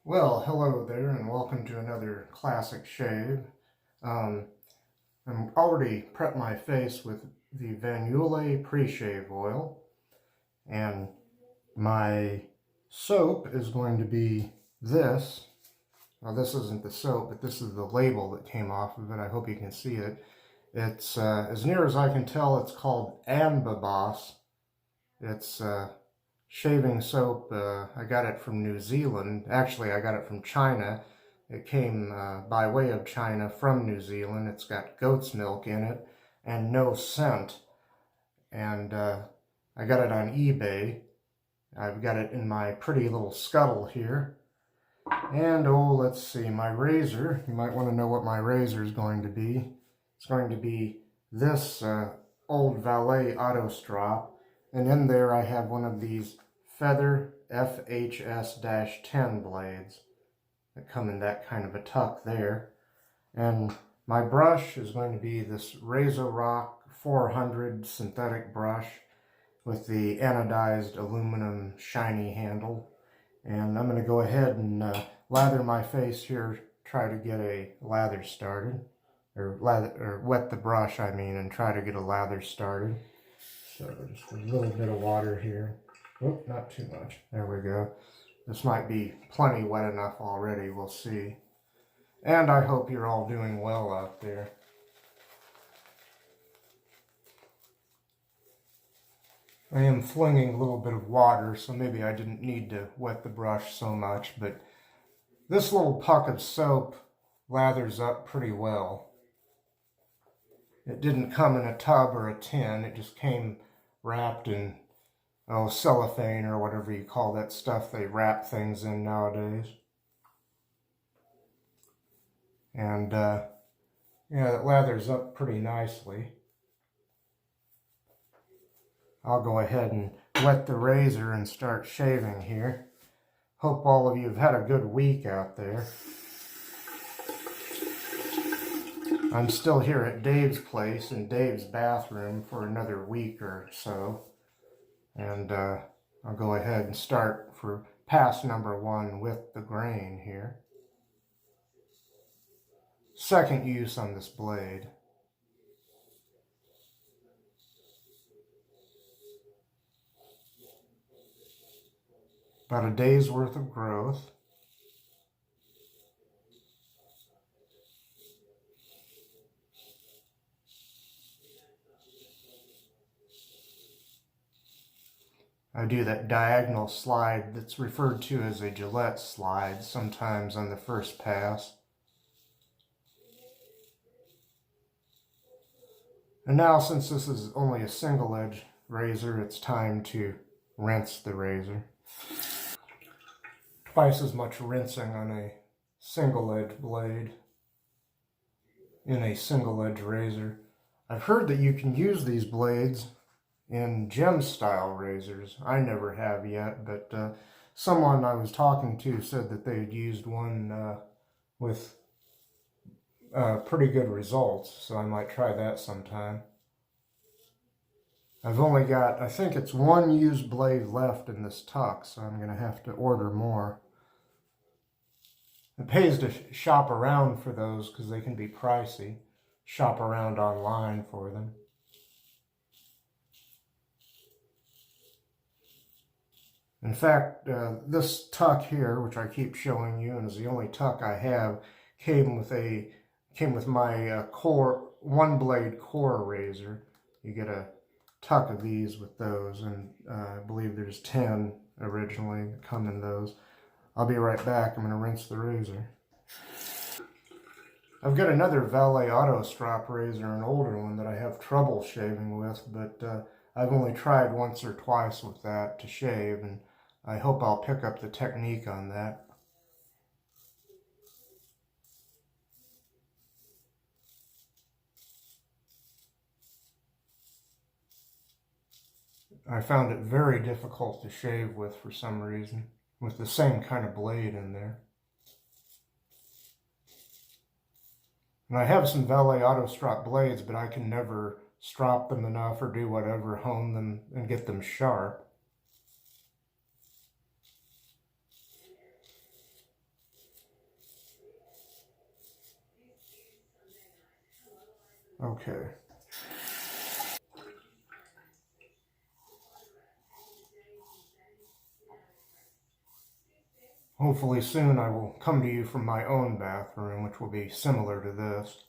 Well, hello there and welcome to another classic shave. I'm already prepped my face with the Yulay pre-shave oil, and my soap is going to be this. Well, this isn't the soap, but this is the label that came off of it. I hope you can see it. It's, as near as I can tell, it's called anBBas. It's shaving soap. I got it from New Zealand. Actually, I got it from China. It came by way of China from New Zealand. It's got goat's milk in it and no scent. And I got it on eBay. I've got it in my pretty little scuttle here. And oh, let's see, my razor. You might want to know what my razor is going to be. It's going to be this old Valet Autostrop. And in there I have one of these feather FHS-10 blades that come in that kind of a tuck there. And my brush is going to be this RazoRock 400 synthetic brush with the anodized aluminum shiny handle. And I'm going to go ahead and lather my face here, try to get a lather started. Or wet the brush, I mean, and try to get a lather started. So just a little bit of water here. Oh, not too much. There we go. This might be plenty wet enough already. We'll see. And I hope you're all doing well out there. I am flinging a little bit of water, so maybe I didn't need to wet the brush so much, but this little puck of soap lathers up pretty well. It didn't come in a tub or a tin. It just came wrapped in, cellophane or whatever you call that stuff they wrap things in nowadays. And, yeah, it lathers up pretty nicely. I'll go ahead and wet the razor and start shaving here. Hope all of you have had a good week out there. I'm still here at Dave's place in Dave's bathroom for another week or so. And I'll go ahead and start for pass number 1 with the grain here. Second use on this blade. About a day's worth of growth. I do that diagonal slide that's referred to as a Gillette slide sometimes on the first pass. And now, since this is only a single edge razor, it's time to rinse the razor. Twice as much rinsing on a single edge blade in a single edge razor. I've heard that you can use these blades in gem style razors. I never have yet, but someone I was talking to said that they had used one with pretty good results, so I might try that sometime. I've only got, I think it's one used blade left in this tuck, so I'm going to have to order more. It pays to shop around for those because they can be pricey. Shop around online for them. In fact, this tuck here, which I keep showing you, and is the only tuck I have, came with my core, one blade core razor. You get a tuck of these with those, and I believe there's 10 originally that come in those. I'll be right back. I'm going to rinse the razor. I've got another Valet Autostrop razor, an older one that I have trouble shaving with, but I've only tried once or twice with that to shave, and I hope I'll pick up the technique on that. I found it very difficult to shave with for some reason, with the same kind of blade in there. And I have some Valet Autostrop blades, but I can never strop them enough or do whatever, hone them and get them sharp. Okay. Hopefully soon I will come to you from my own bathroom, which will be similar to this.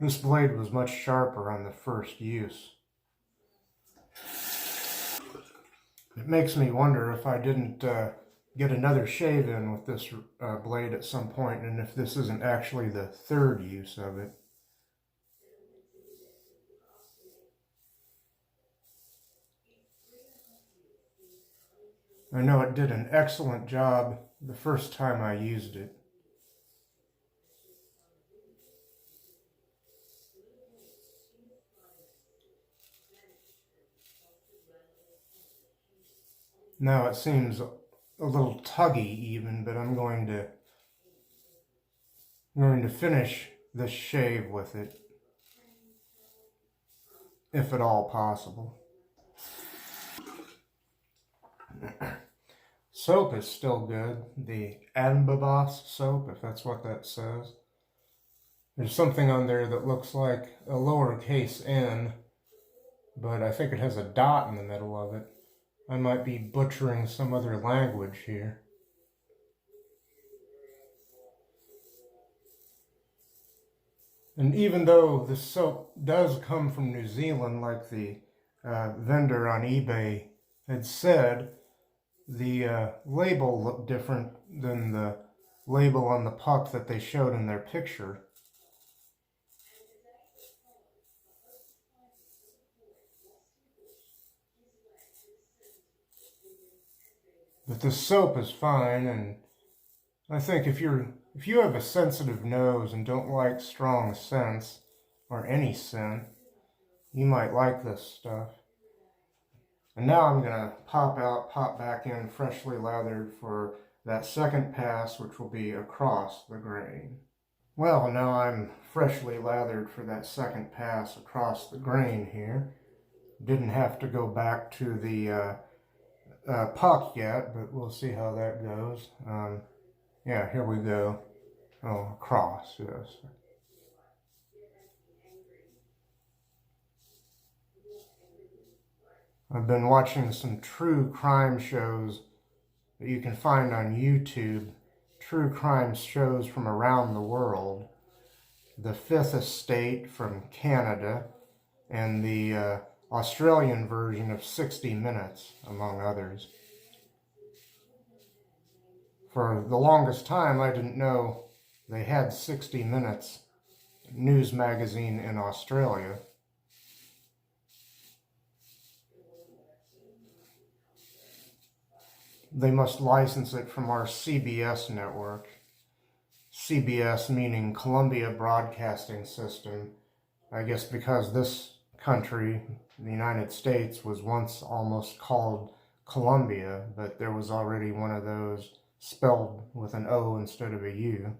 This blade was much sharper on the first use. It makes me wonder if I didn't get another shave in with this blade at some point, and if this isn't actually the third use of it. I know it did an excellent job the first time I used it. Now it seems a little tuggy even, but I'm going to finish this shave with it, if at all possible. Soap is still good. The anBBas soap, if that's what that says. There's something on there that looks like a lowercase n, but I think it has a dot in the middle of it. I might be butchering some other language here. And even though the soap does come from New Zealand, like the vendor on eBay had said, the label looked different than the label on the puck that they showed in their picture. But the soap is fine, and I think if you have a sensitive nose and don't like strong scents, or any scent, you might like this stuff. And now I'm going to pop back in freshly lathered for that second pass, which will be across the grain. Well, now I'm freshly lathered for that second pass across the grain here. Didn't have to go back to the puck yet, but we'll see how that goes. Yeah, here we go. Oh, across, yes. I've been watching some true crime shows that you can find on YouTube. True crime shows from around the world. The Fifth Estate from Canada, and the Australian version of 60 Minutes, among others. For the longest time, I didn't know they had 60 Minutes news magazine in Australia. They must license it from our CBS network. CBS meaning Columbia Broadcasting System. I guess because this country, the United States, was once almost called Columbia, but there was already one of those spelled with an O instead of a U.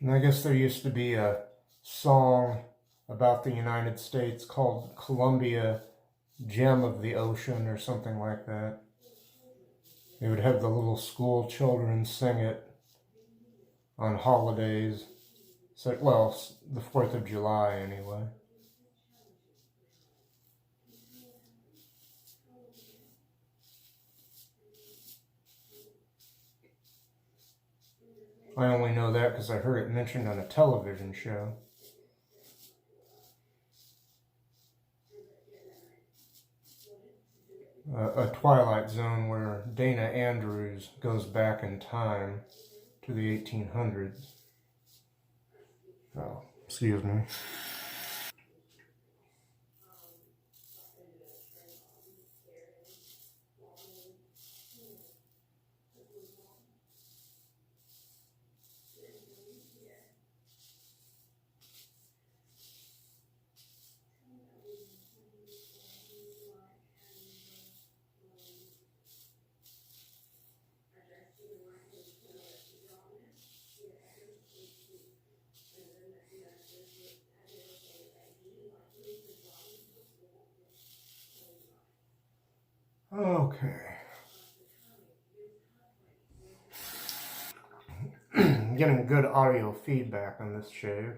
And I guess there used to be a song about the United States called Columbia Gem of the Ocean or something like that. They would have the little school children sing it on holidays. So, well, the 4th of July anyway. I only know that because I heard it mentioned on a television show. A Twilight Zone where Dana Andrews goes back in time to the 1800s. Oh, excuse me. Okay. I'm getting good audio feedback on this shave.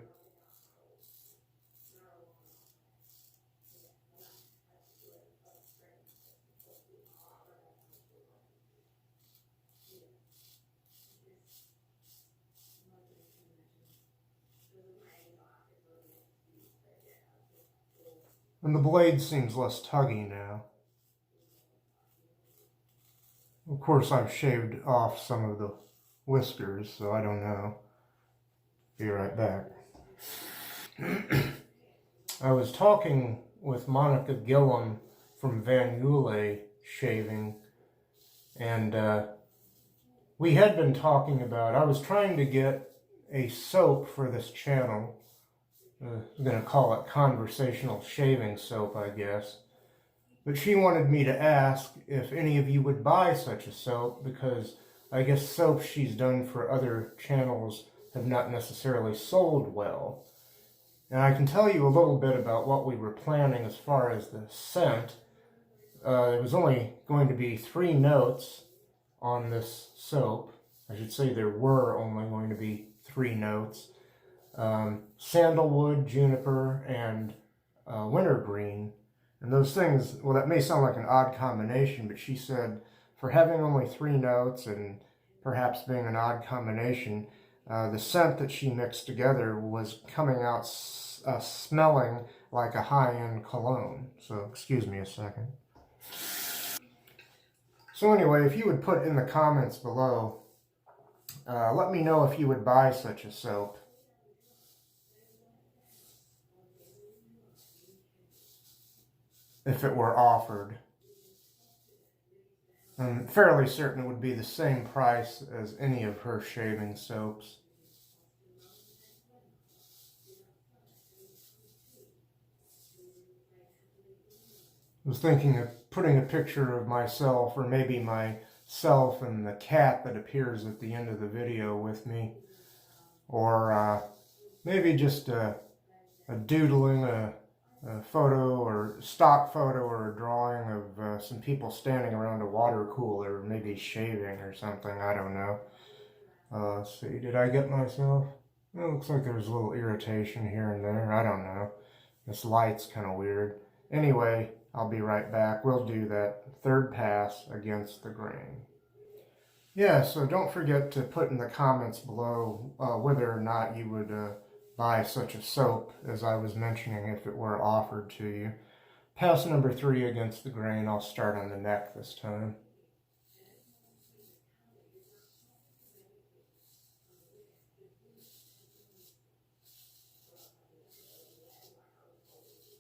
And the blade seems less tuggy now. Of course, I've shaved off some of the whiskers, so I don't know. Be right back. I was talking with Monica Gillum from Yulay Shaving, and we had been talking about, I was trying to get a soap for this channel. I'm going to call it conversational shaving soap, I guess. But she wanted me to ask if any of you would buy such a soap, because I guess soaps she's done for other channels have not necessarily sold well. And I can tell you a little bit about what we were planning as far as the scent. It was only going to be 3 notes on this soap. I should say there were only going to be 3 notes. Sandalwood, juniper, and wintergreen. And those things, well, that may sound like an odd combination, but she said for having only 3 notes and perhaps being an odd combination, the scent that she mixed together was coming out smelling like a high-end cologne. So, excuse me a second. So anyway, if you would put in the comments below, let me know if you would buy such a soap. If it were offered. I'm fairly certain it would be the same price as any of her shaving soaps. I was thinking of putting a picture of myself, or maybe myself and the cat that appears at the end of the video with me. Or maybe just doodling a photo or stock photo or a drawing of some people standing around a water cooler, maybe shaving or something, I don't know. Let's see, did I get myself? It looks like there's a little irritation here and there, I don't know. This light's kind of weird. Anyway, I'll be right back. We'll do that 3rd pass against the grain. Yeah, so don't forget to put in the comments below whether or not you would buy such a soap, as I was mentioning, if it were offered to you. Pass number 3 against the grain. I'll start on the neck this time.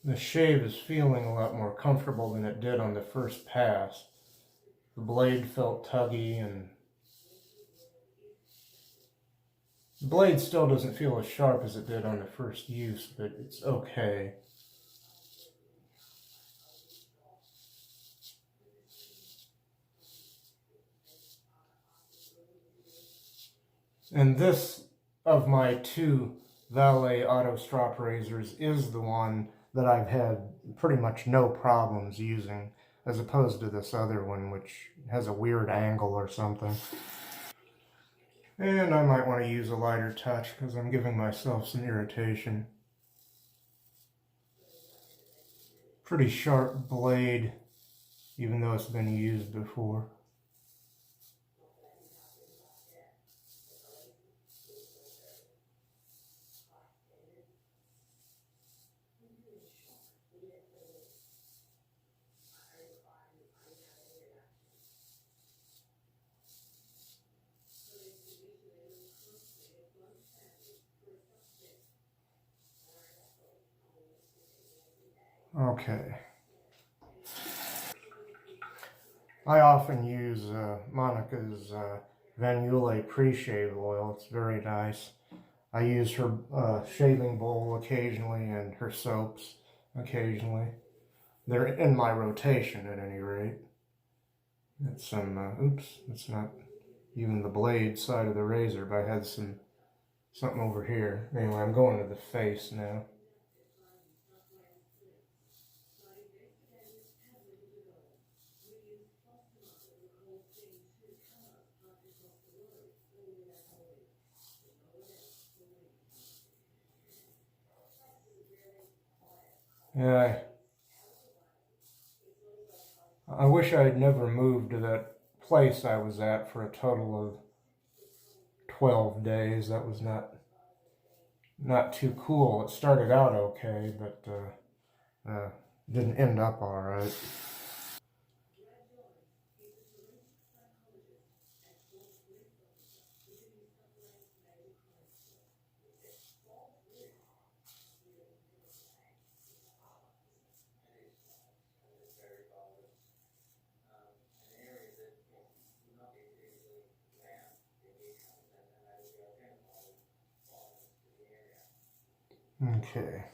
The shave is feeling a lot more comfortable than it did on the first pass. The blade felt tuggy, and the blade still doesn't feel as sharp as it did on the first use, but it's okay. And this, of my 2 Valet Autostrop razors, is the one that I've had pretty much no problems using, as opposed to this other one, which has a weird angle or something. And I might want to use a lighter touch because I'm giving myself some irritation. Pretty sharp blade, even though it's been used before. Okay. I often use Monica's Yulay pre-shave oil. It's very nice. I use her shaving bowl occasionally and her soaps occasionally. They're in my rotation at any rate. It's some, oops, it's not even the blade side of the razor, but I had something over here. Anyway, I'm going to the face now. Yeah, I wish I had never moved to that place I was at for a total of 12 days. That was not too cool. It started out okay, but didn't end up all right. Okay.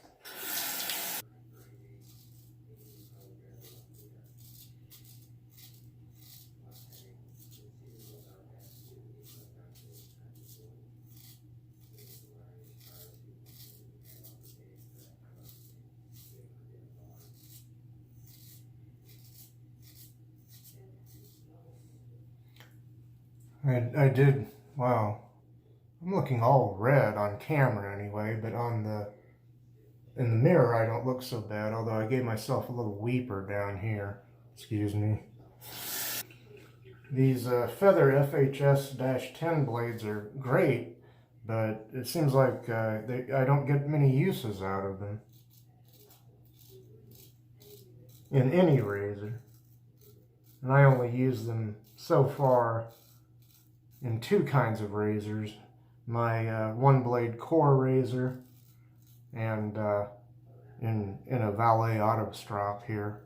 I did, wow. I'm looking all red on camera anyway, but in the mirror I don't look so bad, although I gave myself a little weeper down here. Excuse me. These Feather FHS-10 blades are great, but it seems like I don't get many uses out of them in any razor. And I only use them so far in two kinds of razors. My one blade core razor and in a Valet Autostrop here.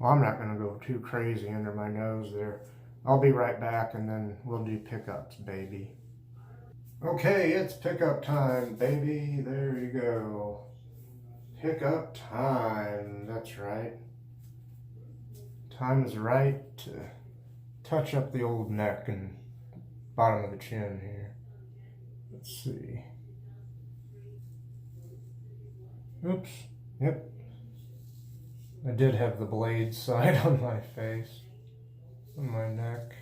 Well, I'm not going to go too crazy under my nose there. I'll be right back and then we'll do pickups, baby. Okay, it's pickup time, baby. There you go. Pickup time. That's right. Time is right to touch up the old neck and bottom of the chin here. Let's see. Oops. Yep. I did have the blade side on my face, on my neck.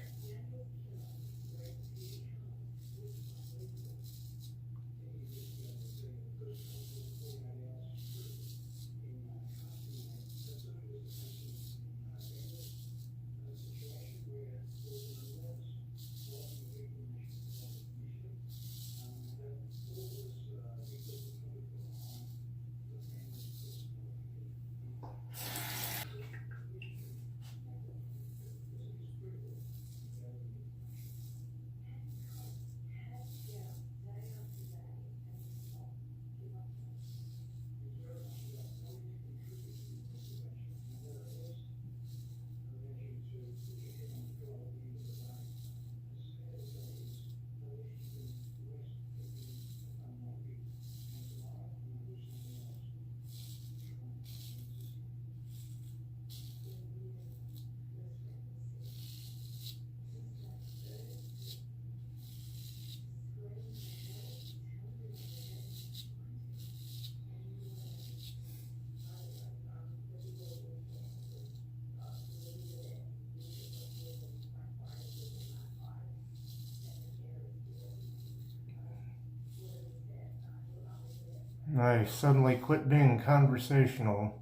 I suddenly quit being conversational.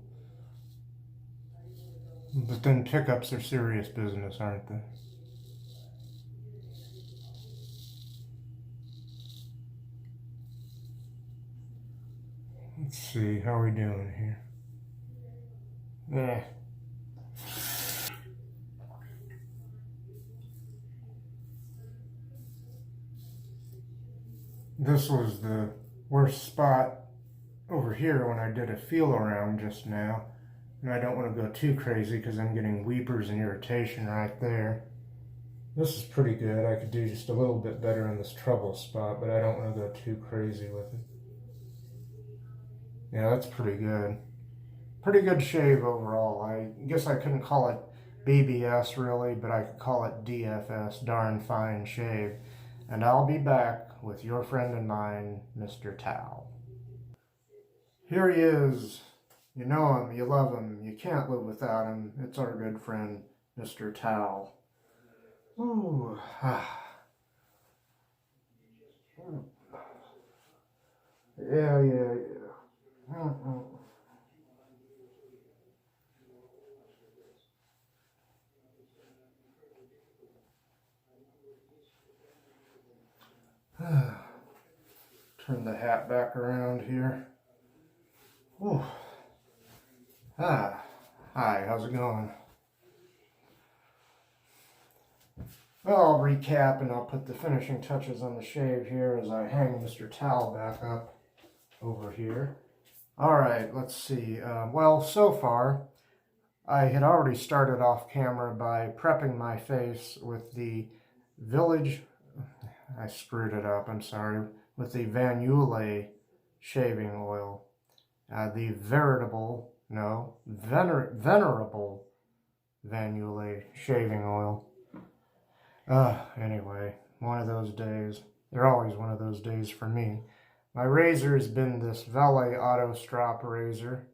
But then pickups are serious business, aren't they? Let's see, how are we doing here? Yeah. This was the worst spot over here when I did a feel around just now. And I don't want to go too crazy because I'm getting weepers and irritation right there. This is pretty good. I could do just a little bit better in this trouble spot, but I don't want to go too crazy with it. Yeah, that's pretty good. Pretty good shave overall. I guess I couldn't call it BBS really, but I could call it DFS, darn fine shave. And I'll be back with your friend and mine, Mr. Tao. Here he is, You know him, you love him, you can't live without him. It's our good friend, Mr. Towel. Ooh. Yeah. Turn the hat back around here. Ooh. Hi, how's it going? Well, I'll recap and I'll put the finishing touches on the shave here as I hang Mr. Towel back up over here. Alright, let's see. Well, so far, I had already started off camera by prepping my face with the I screwed it up, I'm sorry, with the Yulay shaving oil. The venerable Yulay shaving oil. Anyway, one of those days. They're always one of those days for me. My razor has been this Valet Autostrop razor,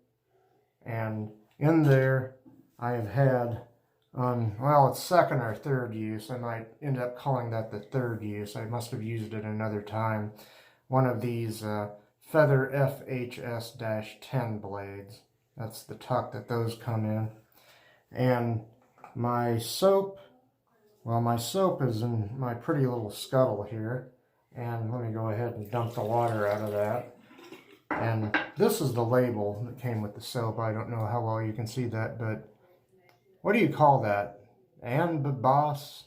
and in there I have had, well, it's second or third use. I might end up calling that the third use. I must have used it another time. One of these Feather FHS-10 blades. That's the tuck that those come in. And my soap, well, my soap is in my pretty little scuttle here. And let me go ahead and dump the water out of that. And this is the label that came with the soap. I don't know how well you can see that, but what do you call that? anBBas?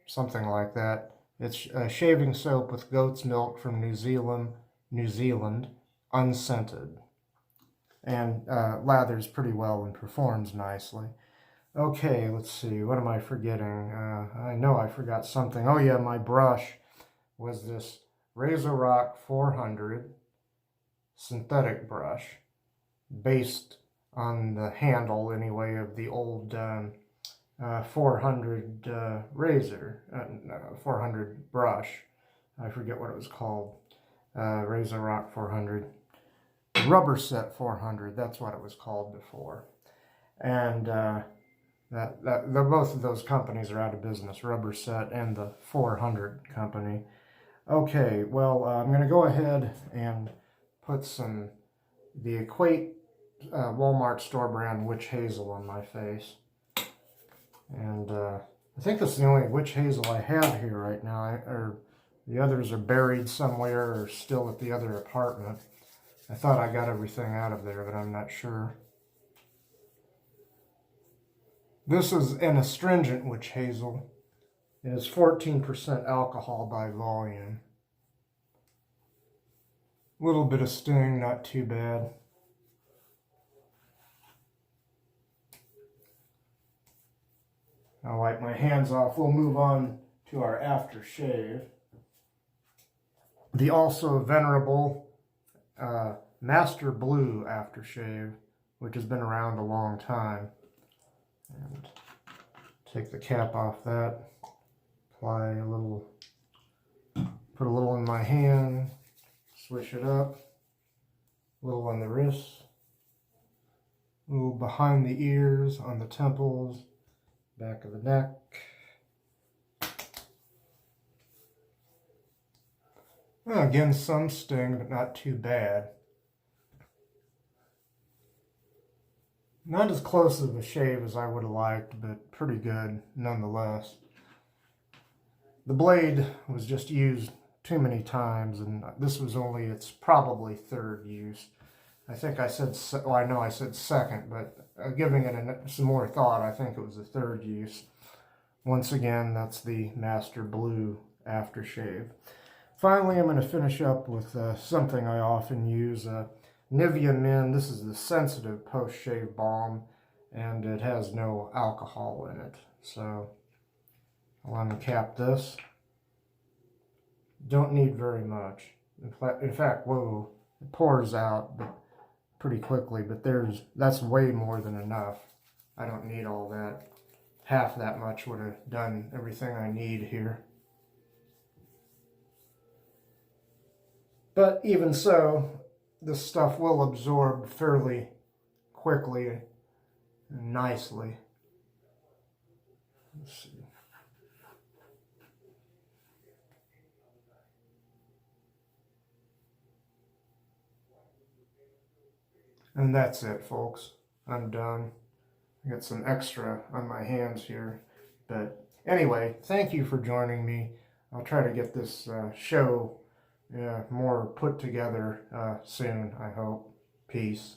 Something like that. It's a shaving soap with goat's milk from New Zealand, unscented. And lathers pretty well and performs nicely. Okay, let's see. What am I forgetting? I know I forgot something. Oh yeah, my brush was this RazoRock 400 synthetic brush, based on the handle, anyway, of the old 400 razor, 400 brush. I forget what it was called. RazoRock 400. Rubber Set 400, that's what it was called before. And both of those companies are out of business, Rubber Set and the 400 company. Okay, well, I'm going to go ahead and put the Equate Walmart store brand witch hazel on my face. And I think that's the only witch hazel I have here right now, or the others are buried somewhere or still at the other apartment. I thought I got everything out of there, but I'm not sure. This is an astringent witch hazel. It is 14% alcohol by volume. A little bit of sting, not too bad. I'll wipe my hands off. We'll move on to our aftershave. The also venerable Master Blue aftershave, which has been around a long time. And take the cap off that. Apply a little, put a little in my hand, swish it up, a little on the wrists, a little behind the ears, on the temples, back of the neck. Well, again, some sting, but not too bad. Not as close of a shave as I would have liked, but pretty good nonetheless. The blade was just used too many times, and this was only its probably third use. I think I said, well, I know I said second, but giving it some more thought, I think it was the third use. Once again, that's the Master Blue aftershave. Finally, I'm going to finish up with something I often use, Nivea Men. This is the Sensitive post-shave balm, and it has no alcohol in it. So I'll uncap this. Don't need very much. In fact, whoa, it pours out pretty quickly, but that's way more than enough. I don't need all that. Half that much would have done everything I need here. But even so, this stuff will absorb fairly quickly and nicely. Let's see. And that's it, folks. I'm done. I got some extra on my hands here. But anyway, thank you for joining me. I'll try to get this show more put together soon, I hope. Peace.